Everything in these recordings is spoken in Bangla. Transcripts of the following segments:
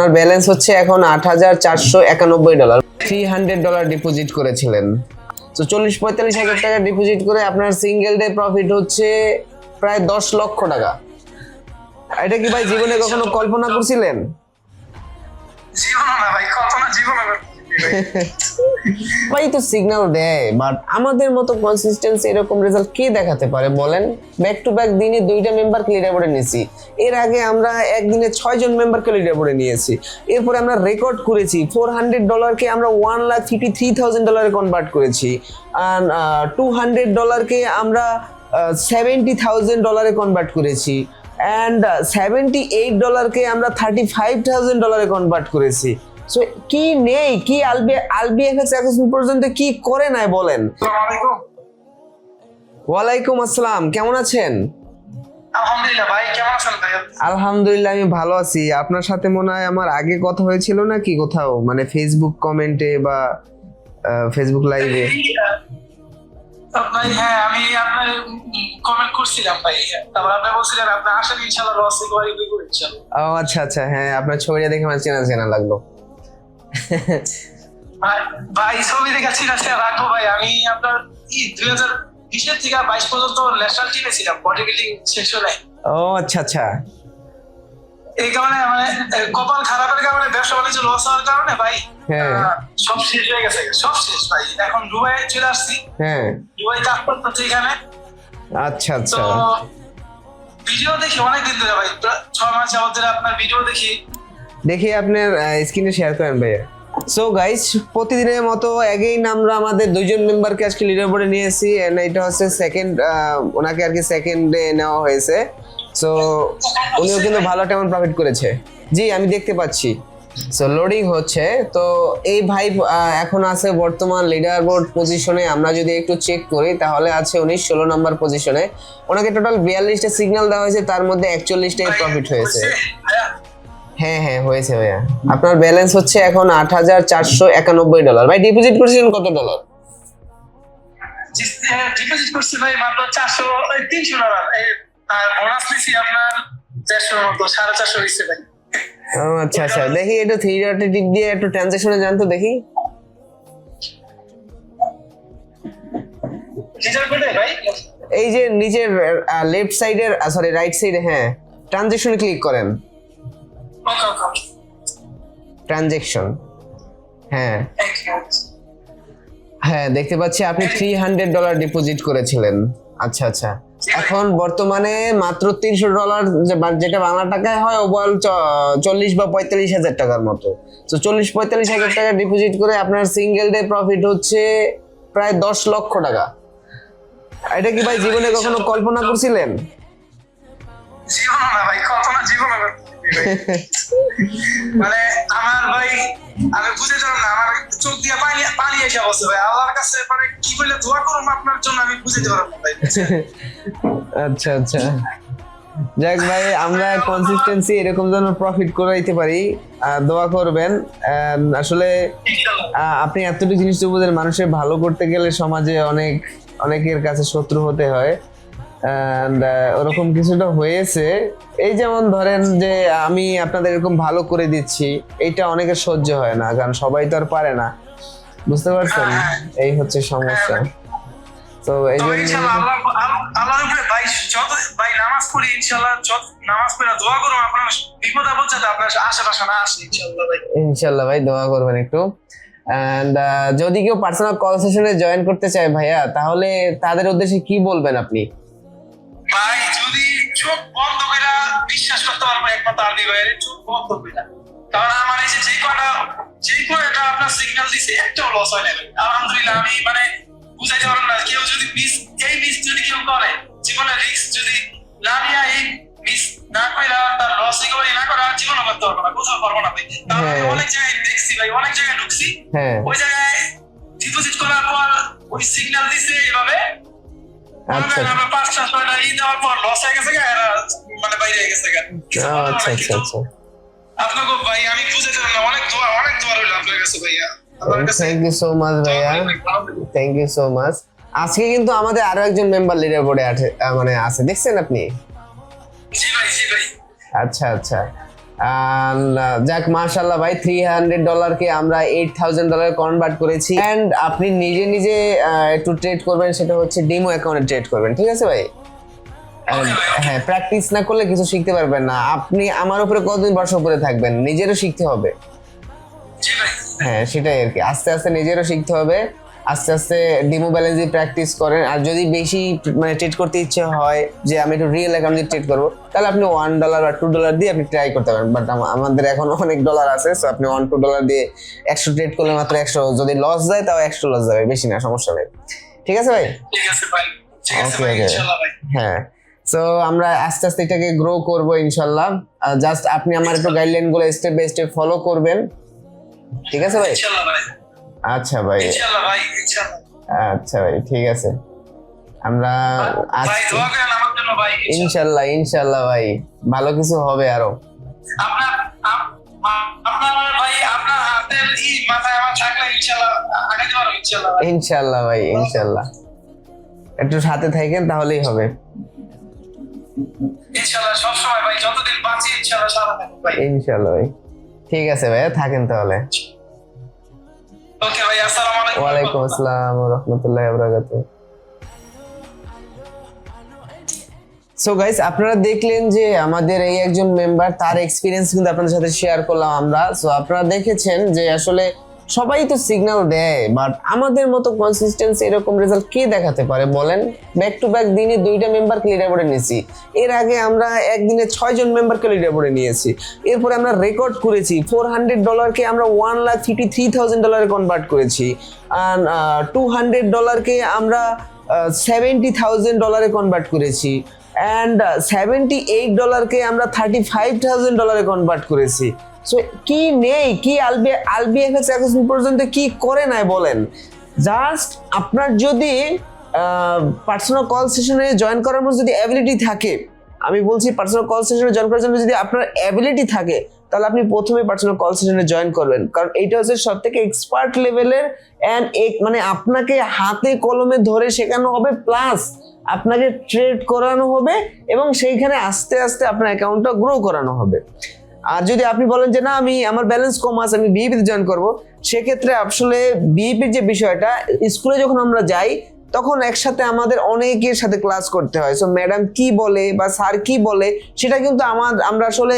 আপনার ব্যালেন্স হচ্ছে এখন $8,491, $300 ডিপোজিট করেছিলেন। তো 40-45 হাজার টাকা ডিপোজিট করে আপনার সিঙ্গেল ডে প্রফিট হচ্ছে প্রায় 10 লক্ষ টাকা। এটা কি ভাই জীবনে কখনো কল্পনা করছিলেন? জীবন না ভাই, কল্পনা জীবন ভাই তো সিগন্যাল দেয়, বাট আমাদের মতো কনসিস্টেন্সি এরকম রেজাল্ট কে দেখাতে পারে বলেন? ব্যাক টু ব্যাক দিনে 2টা মেম্বারকে লিডার বোর্ডে নিয়েছি। এর আগে আমরা একদিনে 6 জন মেম্বারকে লিডার বোর্ডে নিয়েছি। এরপরে আমরা রেকর্ড করেছি $400কে আমরা $1,53,000 কনভার্ট করেছি, আর $200কে আমরা $70,000 কনভার্ট করেছি, অ্যান্ড $78কে আমরা $35,000 কনভার্ট করেছি। সো কি নেই, কি আলবিএফএক্স এখন পর্যন্ত কি করে নাই বলেন? ওয়ালাইকুম আসসালাম, কেমন আছেন? আলহামদুলিল্লাহ ভাই, কেমন আছেন ভাই? আলহামদুলিল্লাহ আমি ভালো আছি। আপনার সাথে মনে হয় আমার আগে কথা হয়েছিল নাকি কোথাও, মানে ফেসবুক কমেন্টে বা ফেসবুক লাইভে? ভাই হ্যাঁ, আমি আপনার কমেন্ট করছিলাম ভাই, তারপর আপনি বলছিলেন আপনি আসেন ইনশাআল্লাহ লস রিকভারি করব ইনশাআল্লাহ। ও আচ্ছা আচ্ছা, হ্যাঁ আপনার ছবিটা দেখে আমার চেনা চেনা লাগলো। ভাই ছবি দেখে চিনা রাখবো ভাই। আমি আপনার 2020 থেকে 22 পর্যন্ত ন্যাশনাল টিমে ছিলাম বডি বিল্ডিং সেকশনে। ও আচ্ছা আচ্ছা, এই কারণে মানে কপাল খারাপের কারণে ব্যবসা বাণিজ্য লস হওয়ার কারণে ভাই সব শেষ হয়ে গেছে, সব শেষ ভাই। এখন দুবাই চলে আসছি। হ্যাঁ দুবাই কাজ করতেছি এখানে। আচ্ছা আচ্ছা, ভিডিও দেখি অনেকদিন ধরে ভাই, 6 মাস যাবত ধরে আপনার ভিডিও দেখি আপনার স্ক্রিনে শেয়ার করেন ভাইয়া। সো গাইস, প্রতিদিনের মতো এগেইন আমরা আমাদের 2জন মেম্বারকে আজকে লিডার বোর্ডে নিয়েছি, এন্ড এটা হচ্ছে সেকেন্ড, ওনাকে আর কি সেকেন্ডে নেওয়া হয়েছে। সো উনিও কিন্তু ভালো তেমন প্রফিট করেছে। জি আমি দেখতে পাচ্ছি। সো লোডিং হচ্ছে। তো এই ভাই এখন আছে বর্তমান লিডার বোর্ড পজিশনে। আমরা যদি একটু চেক করি তাহলে আছে উনি 16 নম্বর পজিশনে। ওনাকে টোটাল 42টা সিগন্যাল দেওয়া হয়েছে, তার মধ্যে 41টাই প্রফিট হয়েছে। হ্যাঁ হ্যাঁ হয়েছে ভাইয়া। আপনার ব্যালেন্স হচ্ছে এখন $8,491। ভাই ডিপোজিট করেছিলেন কত ডলার? ডিপোজিট করছি ভাই মাত্র $300 আর বোনাস নিছি আপনার 400 মতো, 450 হইছে ভাই। ও আচ্ছা আচ্ছা, দেখি একটু 3 ডটে টিপ দিয়ে একটু ট্রানজাকশনে যান তো দেখি। এই যে নিচের লেফট সাইডের, সরি রাইট সাইডে, হ্যাঁ ট্রানজাকশনে ক্লিক করেন। ট্রানজাকশন, হ্যাঁ হ্যাঁ দেখতে পাচ্ছি আপনি $300 ডিপোজিট করেছিলেন। আচ্ছা আচ্ছা, এখন বর্তমানে মাত্র $300, যেটা বাংলা টাকায় হয় ওভাল 40 বা 45 হাজার টাকার মতো। তো 40-45 হাজার টাকা ডিপোজিট করে আপনার সিঙ্গেল ডে প্রফিট হচ্ছে প্রায় 10 লক্ষ টাকা। এটা কি ভাই জীবনে কখনো কল্পনা করছিলেন? জীবন না ভাই, কল্পনা জীবন মানে আমার ভাই, আমি বুঝে দিলাম না, আমার চোখ দিয়ে পানি এসে বসে ভাই। আল্লাহর কাছে মানে কি বলে দোয়া করব আপনার জন্য, আমি বুঝে দিতে পারবো ভাই। আচ্ছা আচ্ছা, যাক ভাই, আমরা কনসিস্টেন্সি এরকম যেন প্রফিট করাইতে পারি, দোয়া করবেন। আসলে আপনি এতটুকু জিনিস তো বুঝেন, মানুষের ভালো করতে গেলে সমাজে অনেকের কাছে শত্রু হতে হয়, ওরকম কিছুটা হয়েছে। এই যেমন ধরেন যে আমি আপনাদের এরকম ভালো করে দিচ্ছি, এইটা অনেকের সহ্য হয় না, কারণ সবাই তো আর পারে না, বুঝতে পারছেন? এই হচ্ছে সমস্যা। তো এই জন্য আল্লাহর উপরে ভাই যত ভাই নামাজ পড়ি ইনশাআল্লাহ, যত নামাজ পড়ে দোয়া করুন আপনার বিপদ আপদ যাতে আপনার আশেপাশে না আসে ইনশাআল্লাহ ভাই। ইনশাআল্লাহ ভাই দোয়া করবেন একটু। এন্ড যদি কেউ পার্সোনাল কল সেশনে জয়েন করতে চায় ভাইয়া, তাহলে তাদের উদ্দেশ্যে কি বলবেন আপনি? ভাই যদি চোখ বন্ধ করে বিশ্বাস করতে পারবো একমাত্র আরবি ভাইয়ের, চোখ বন্ধ করে, কারণ আমার এই যে কয়টা আপনার সিগন্যাল দিছে একটাও লস হয় না। আলহামদুলিল্লাহ, আমি মানে বুঝাইতে পারবো না। কেউ যদি মিস যদি কেউ করে, জীবনে রিস্ক যদি না নিয়ে এই মিস না করে তার লস রিকভারি না করে, জীবনে করতে পারবো না, কোথাও পারবো না ভাই। কারণ অনেক জায়গায় দেখছি ভাই, অনেক জায়গায় ঢুকছি, ওই জায়গায় ডিপোজিট করার পর ওই সিগন্যাল দিছে এইভাবে, আচ্ছা আমরা 5-6টা দেওয়ার পর লস হয়ে গেছে, মানে বাইরে হয়ে গেছে। আচ্ছা আচ্ছা আচ্ছা, আপনাকে ভাই আমি বুঝে দিলাম না, অনেক দোয়া রইল আপনার কাছে ভাইয়া। থ্যাংক ইউ সো মাচ ভাইয়া, থ্যাংক ইউ সো মাচ। আজকে কিন্তু আমাদের আরো একজন মেম্বার লিডার বোর্ডে মানে আছে, দেখছেন আপনি? জি ভাই, জি ভাই। আচ্ছা আচ্ছা, যাক মাশাআল্লাহ ভাই, $300 আমরা $8,000 কনভার্ট করেছি। এন্ড আপনি নিজে নিজে একটু ট্রেড করবেন, সেটা হচ্ছে ডেমো অ্যাকাউন্টে ট্রেড করবেন, ঠিক আছে ভাই? And হ্যাঁ, প্র্যাকটিস না করলে কিছু শিখতে পারবেন না। আপনি আমার উপরে কতদিন ভরসা করে থাকবেন? নিজেরও শিখতে হবে। জি ভাই। হ্যাঁ, সেটাই আর কি, আস্তে আস্তে নিজেরও শিখতে হবে, আস্তে আস্তে ডেমো ব্যালেন্স দিয়ে প্র্যাকটিস করেন। আর যদি বেশি মানে ট্রেড করতে ইচ্ছে হয় যে আমি একটু রিয়েল অ্যাকাউন্ট দিয়ে ট্রেড করবো, তাহলে আপনি $1 বা $2 দিয়ে আপনি ট্রাই করতে পারেন। বাট আমাদের এখন অনেক ডলার আছে, সো আপনি $1-2 দিয়ে 100 ট্রেড করলে মাত্র 100, যদি লস যায় তাও 100 লস যাবে, বেশি না, সমস্যা নেই। ঠিক আছে ভাই? ঠিক আছে ভাই, ঠিক আছে ভাই, Okay, okay. ইনশাআল্লাহ ভাই। হ্যাঁ, সো আমরা আস্তে আস্তে এটাকে গ্রো করবো ইনশাল্লাহ। জাস্ট আপনি আমার একটু গাইডলাইন গুলো স্টেপ বাই স্টেপ ফলো করবেন, ঠিক আছে ভাই? ইনশাআল্লাহ ভাই, আচ্ছা ভাই, ইনশাআল্লাহ ভাই, ইনশাআল্লাহ। আচ্ছা ভাই, ঠিক আছে। আমরা ভাই দোয়া করেন আমার জন্য ভাই, ইনশাল্লাহ ইনশাল্লাহ ভাই, ভালো কিছু হবে আরো। আপনার আপনার ভাই, আপনার হাতের মাথায় আমার থাকলে ইনশাআল্লাহ আগাইতে পারবো ইনশাআল্লাহ ভাই। ইনশাল্লাহ ভাই, ইনশাল্লাহ একটু সাথে থাকেন তাহলেই হবে। ইনশাআল্লাহ সব সময় ভাই, যতদিন বাঁচি ইনশাআল্লাহ সাথে থাকবো ভাই। ইনশাল্লাহ ভাই, ঠিক আছে ভাই, থাকেন তাহলে। ওকে ভাই, আসসালামু আলাইকুম। ওয়ালাইকুম আসসালাম ওয়া রাহমাতুল্লাহি ওয়া বারাকাতুহু। সো গাইস, আপনারা দেখলেন যে আমাদের এই একজন মেম্বার, তার এক্সপিরিয়েন্স কিন্তু আপনাদের সাথে শেয়ার করলাম আমরা। সো আপনারা দেখেছেন যে আসলে সবাই তো সিগন্যাল দেয়, বাট আমাদের মতো কনসিস্টেন্সি এরকম রেজাল্ট কে দেখাতে পারে বলেন? ব্যাক টু ব্যাক দিনে 2টা মেম্বারকে লিডার বোর্ডে নিয়েছি। এর আগে আমরা একদিনে 6 জন মেম্বারকে লিডার বোর্ডে নিয়েছি। এরপরে আমরা রেকর্ড করেছি $400কে আমরা $1,53,000 কনভার্ট করেছি। আর $200কে আমরা $70,000 কনভার্ট করেছি। অ্যান্ড $78কে আমরা $35,000 কনভার্ট করেছি। সো কি নেই, কি আলবিএফএক্স এখন পর্যন্ত কি করে নাই বলেন? জাস্ট আপনার যদি পার্সোনাল কল সেশনে জয়েন করার মতো যদি অ্যাবিলিটি থাকে, আমি বলছি পার্সোনাল কল সেশনে জয়েন করার জন্য যদি আপনার অ্যাবিলিটি থাকে, তাহলে আপনি প্রথমে পার্সোনাল কল সেশনে জয়েন করবেন, কারণ এইটা হচ্ছে সব থেকে এক্সপার্ট লেভেলের। অ্যান্ড মানে আপনাকে হাতে কলমে ধরে শেখানো হবে, প্লাস আপনাকে ট্রেড করানো হবে, এবং সেইখানে আস্তে আস্তে আপনার অ্যাকাউন্টটা গ্রো করানো হবে। আর যদি আপনি বলেন যে না, আমার ব্যালেন্স কম আছে, আমি বিএপিতে জয়েন করবো, সেক্ষেত্রে আসলে বিএপির যে বিষয়টা, স্কুলে যখন আমরা যাই তখন একসাথে আমাদের অনেকের সাথে ক্লাস করতে হয়। সো ম্যাডাম কি বলে বা স্যার কি বলে, সেটা কিন্তু আমরা আসলে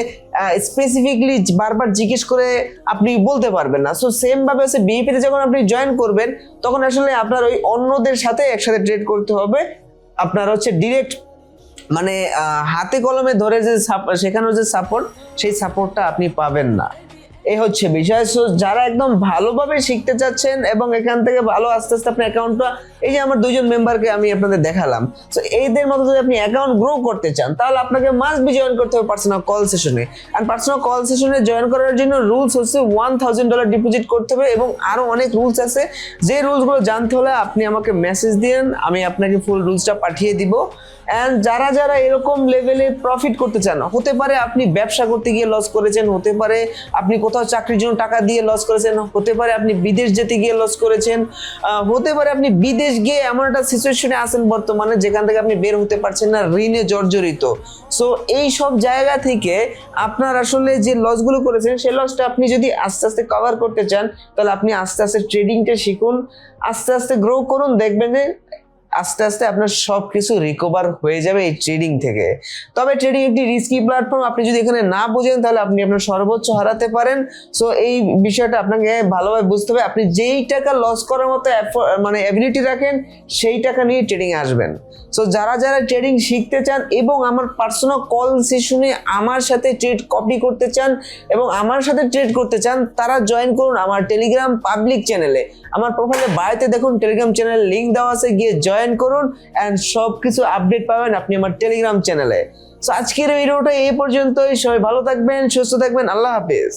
স্পেসিফিকলি বারবার জিজ্ঞেস করে আপনি বলতে পারবেন না। সো সেম ভাবে হচ্ছে বিএপিতে যখন আপনি জয়েন করবেন, তখন আসলে আপনার ওই অন্যদের সাথে একসাথে ট্রেড করতে হবে। আপনার হচ্ছে ডিরেক্ট মানে হাতে কলমে ধরে যে শেখানোর যে সাপোর্ট, সেই সাপোর্টটা আপনি পাবেন না। এই হচ্ছে বিষয়। সো যারা একদম ভালোভাবে শিখতে চাচ্ছেন এবং এখান থেকে ভালো আস্তে আস্তে আপনার অ্যাকাউন্টটা, এই যে আমার 2 জন মেম্বারকে আমি আপনাদের দেখালাম, সো এইদের মতো যদি আপনি অ্যাকাউন্ট গ্রো করতে চান, তাহলে আপনাকে মাস্ট বি জয়েন করতে হবে পার্সোনাল কল সেশনে। আর পার্সোনাল কল সেশনে জয়েন করার জন্য রুলস হচ্ছে $1,000 ডিপোজিট করতে হবে, এবং আরো অনেক রুলস আছে। যে রুলসগুলো জানতে হলে আপনি আমাকে মেসেজ দিন, আমি আপনাকে ফুল রুলসটা পাঠিয়ে দিব। অ্যান্ড যারা যারা এরকম লেভেলে প্রফিট করতে চান, হতে পারে আপনি ব্যবসা করতে গিয়ে লস করেছেন, হতে পারে আপনি কোথাও চাকরির জন্য টাকা দিয়ে লস করেছেন, হতে পারে আপনি বিদেশ যেতে গিয়ে লস করেছেন, হতে পারে আপনি বিদেশ গিয়ে এমন একটা সিচুয়েশনে আছেন বর্তমানে যেখান থেকে আপনি বের হতে পারছেন না, ঋণে জর্জরিত। সো এই সব জায়গা থেকে আপনার আসলে যে লসগুলো করেছেন, সেই লসটা আপনি যদি আস্তে আস্তে কভার করতে চান, তাহলে আপনি আস্তে আস্তে ট্রেডিংটা শিখুন, আস্তে আস্তে গ্রো করুন, দেখবেন যে আস্তে আস্তে আপনার সবকিছু রিকভার হয়ে যাবে এই ট্রেডিং থেকে। তবে ট্রেডিং একটি রিস্কি প্ল্যাটফর্ম, আপনি যদি এখানে না বোঝেন তাহলে আপনি আপনার সর্বোচ্চ হারাতে পারেন। সো এই বিষয়টা আপনাকে ভালোভাবে বুঝতে হবে। আপনি যেই টাকা লস করার মতো মানে অ্যাবিলিটি রাখেন, সেই টাকা নিয়ে ট্রেডিং আসবেন। সো যারা যারা ট্রেডিং শিখতে চান এবং আমার পার্সোনাল কল সেশনে আমার সাথে ট্রেড কপি করতে চান এবং আমার সাথে ট্রেড করতে চান, তারা জয়েন করুন আমার টেলিগ্রাম পাবলিক চ্যানেলে। আমার প্রোফাইলে বায়োতে দেখুন টেলিগ্রাম চ্যানেলের লিঙ্ক দেওয়া আছে, গিয়ে জয়েন করুন এন্ড সবকিছু আপডেট পাবেন আপনি আমার টেলিগ্রাম চ্যানেলে। সো আজকের ভিডিওটা এই পর্যন্তই। সবাই ভালো থাকবেন, সুস্থ থাকবেন, আল্লাহ হাফেজ।